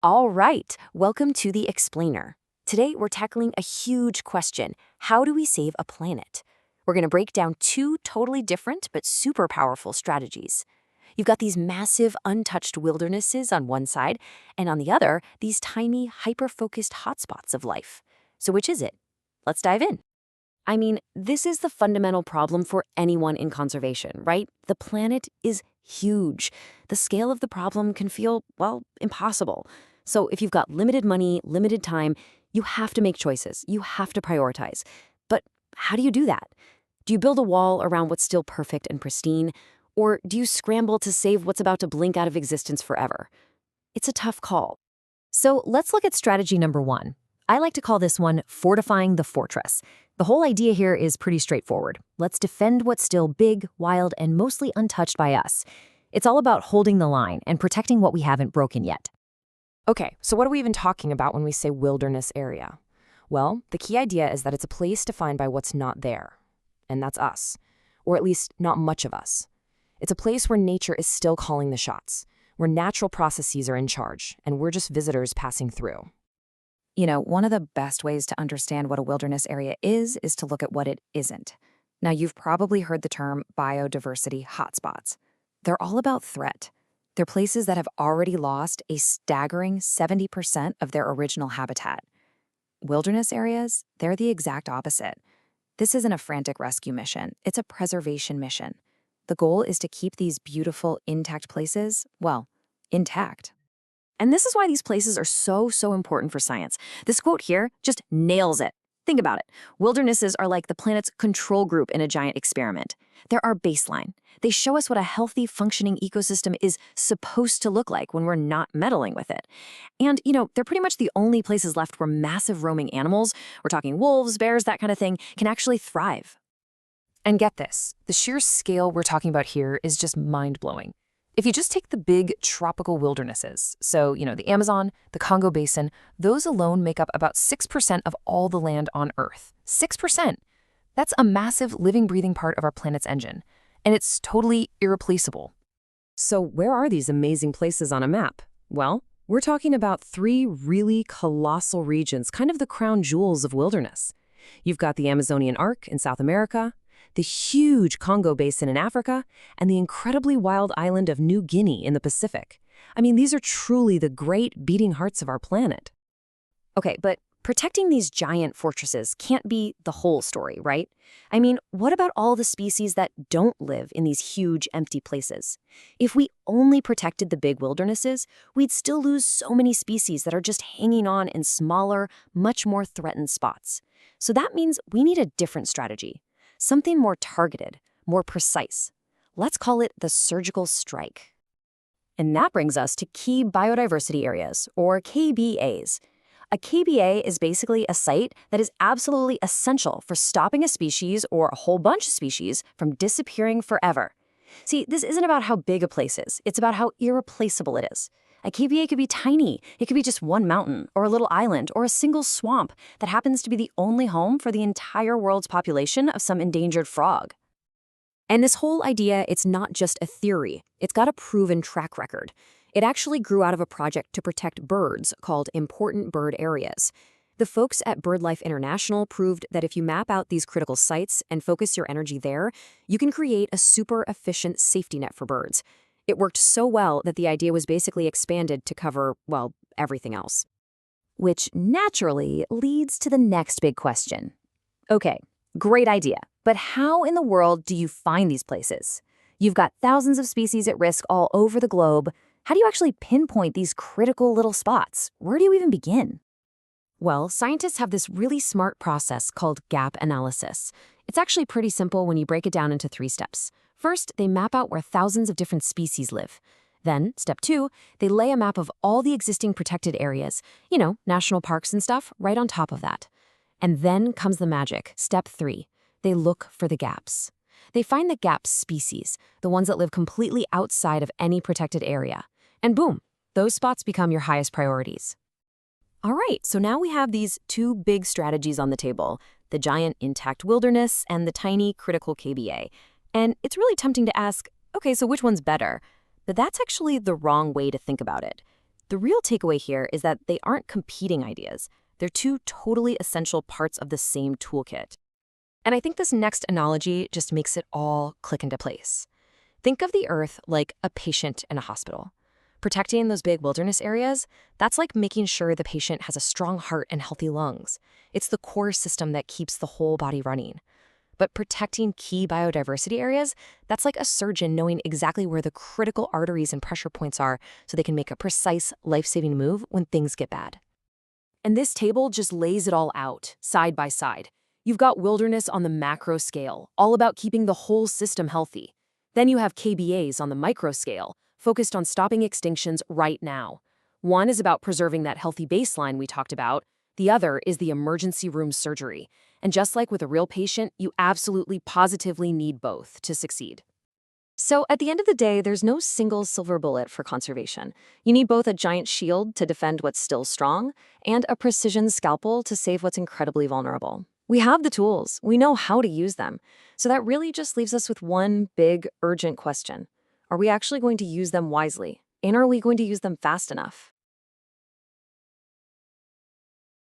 All right, welcome to the Explainer. Today we're tackling a huge question. How do we save a planet? We're going to break down two totally different but super powerful strategies. You've got these massive untouched wildernesses on one side, and on the other, these tiny hyper-focused hotspots of life. So which is it? Let's dive in. I mean, this is the fundamental problem for anyone in conservation, right? The planet is huge. The scale of the problem can feel, well, impossible. So if you've got limited money, limited time, you have to make choices. You have to prioritize. But how do you do that? Do you build a wall around what's still perfect and pristine? Or do you scramble to save what's about to blink out of existence forever? It's a tough call. So let's look at strategy number one. I like to call this one fortifying the fortress. The whole idea here is pretty straightforward. Let's defend what's still big, wild, and mostly untouched by us. It's all about holding the line and protecting what we haven't broken yet. Okay, so what are we even talking about when we say wilderness area? Well, the key idea is that it's a place defined by what's not there. And that's us. Or at least not much of us. It's a place where nature is still calling the shots, where natural processes are in charge, and we're just visitors passing through. You know, one of the best ways to understand what a wilderness area is to look at what it isn't. Now, you've probably heard the term biodiversity hotspots. They're all about threat. They're places that have already lost a staggering 70% of their original habitat. Wilderness areas, they're the exact opposite. This isn't a frantic rescue mission. It's a preservation mission. The goal is to keep these beautiful, intact places, well, intact. And this is why these places are so important for science. This quote here just nails it. Think about it. Wildernesses are like the planet's control group in a giant experiment. They're our baseline. They show us what a healthy, functioning ecosystem is supposed to look like when we're not meddling with it. And, they're pretty much the only places left where massive roaming animals, we're talking wolves, bears, that kind of thing, can actually thrive. And get this, the sheer scale we're talking about here is just mind-blowing. If you just take the big tropical wildernesses, so, the Amazon, the Congo Basin, those alone make up about 6% of all the land on Earth. 6%! That's a massive living, breathing part of our planet's engine. And it's totally irreplaceable. So where are these amazing places on a map? Well, we're talking about three really colossal regions, kind of the crown jewels of wilderness. You've got the Amazonian Arc in South America, the huge Congo Basin in Africa, and the incredibly wild island of New Guinea in the Pacific. I mean, these are truly the great beating hearts of our planet. Okay, but protecting these giant fortresses can't be the whole story, right? I mean, what about all the species that don't live in these huge, empty places? If we only protected the big wildernesses, we'd still lose so many species that are just hanging on in smaller, much more threatened spots. So that means we need a different strategy. Something more targeted, more precise. Let's call it the surgical strike. And that brings us to key biodiversity areas, or KBAs. A KBA is basically a site that is absolutely essential for stopping a species or a whole bunch of species from disappearing forever. See, this isn't about how big a place is. It's about how irreplaceable it is. A KBA could be tiny. It could be just one mountain, or a little island, or a single swamp that happens to be the only home for the entire world's population of some endangered frog. And this whole idea, it's not just a theory. It's got a proven track record. It actually grew out of a project to protect birds called Important Bird Areas. The folks at BirdLife International proved that if you map out these critical sites and focus your energy there, you can create a super efficient safety net for birds. It worked so well that the idea was basically expanded to cover, well, everything else. Which naturally leads to the next big question. Okay, great idea, but how in the world do you find these places? You've got thousands of species at risk all over the globe. How do you actually pinpoint these critical little spots? Where do you even begin? Well, scientists have this really smart process called gap analysis. It's actually pretty simple when you break it down into 3 steps. First, they map out where thousands of different species live. Then, step 2, they lay a map of all the existing protected areas, national parks and stuff, right on top of that. And then comes the magic, step 3. They look for the gaps. They find the gap species, the ones that live completely outside of any protected area. And boom, those spots become your highest priorities. All right, so now we have these 2 big strategies on the table, the giant intact wilderness and the tiny critical KBA. And it's really tempting to ask, okay, so which one's better? But that's actually the wrong way to think about it. The real takeaway here is that they aren't competing ideas. They're two totally essential parts of the same toolkit. And I think this next analogy just makes it all click into place. Think of the Earth like a patient in a hospital. Protecting those big wilderness areas, that's like making sure the patient has a strong heart and healthy lungs. It's the core system that keeps the whole body running. But protecting key biodiversity areas, that's like a surgeon knowing exactly where the critical arteries and pressure points are so they can make a precise, life-saving move when things get bad. And this table just lays it all out, side by side. You've got wilderness on the macro scale, all about keeping the whole system healthy. Then you have KBAs on the micro scale, focused on stopping extinctions right now. One is about preserving that healthy baseline we talked about. The other is the emergency room surgery. And just like with a real patient, you absolutely positively need both to succeed. So at the end of the day, there's no single silver bullet for conservation. You need both a giant shield to defend what's still strong and a precision scalpel to save what's incredibly vulnerable. We have the tools. We know how to use them. So that really just leaves us with one big, urgent question. Are we actually going to use them wisely? And are we going to use them fast enough?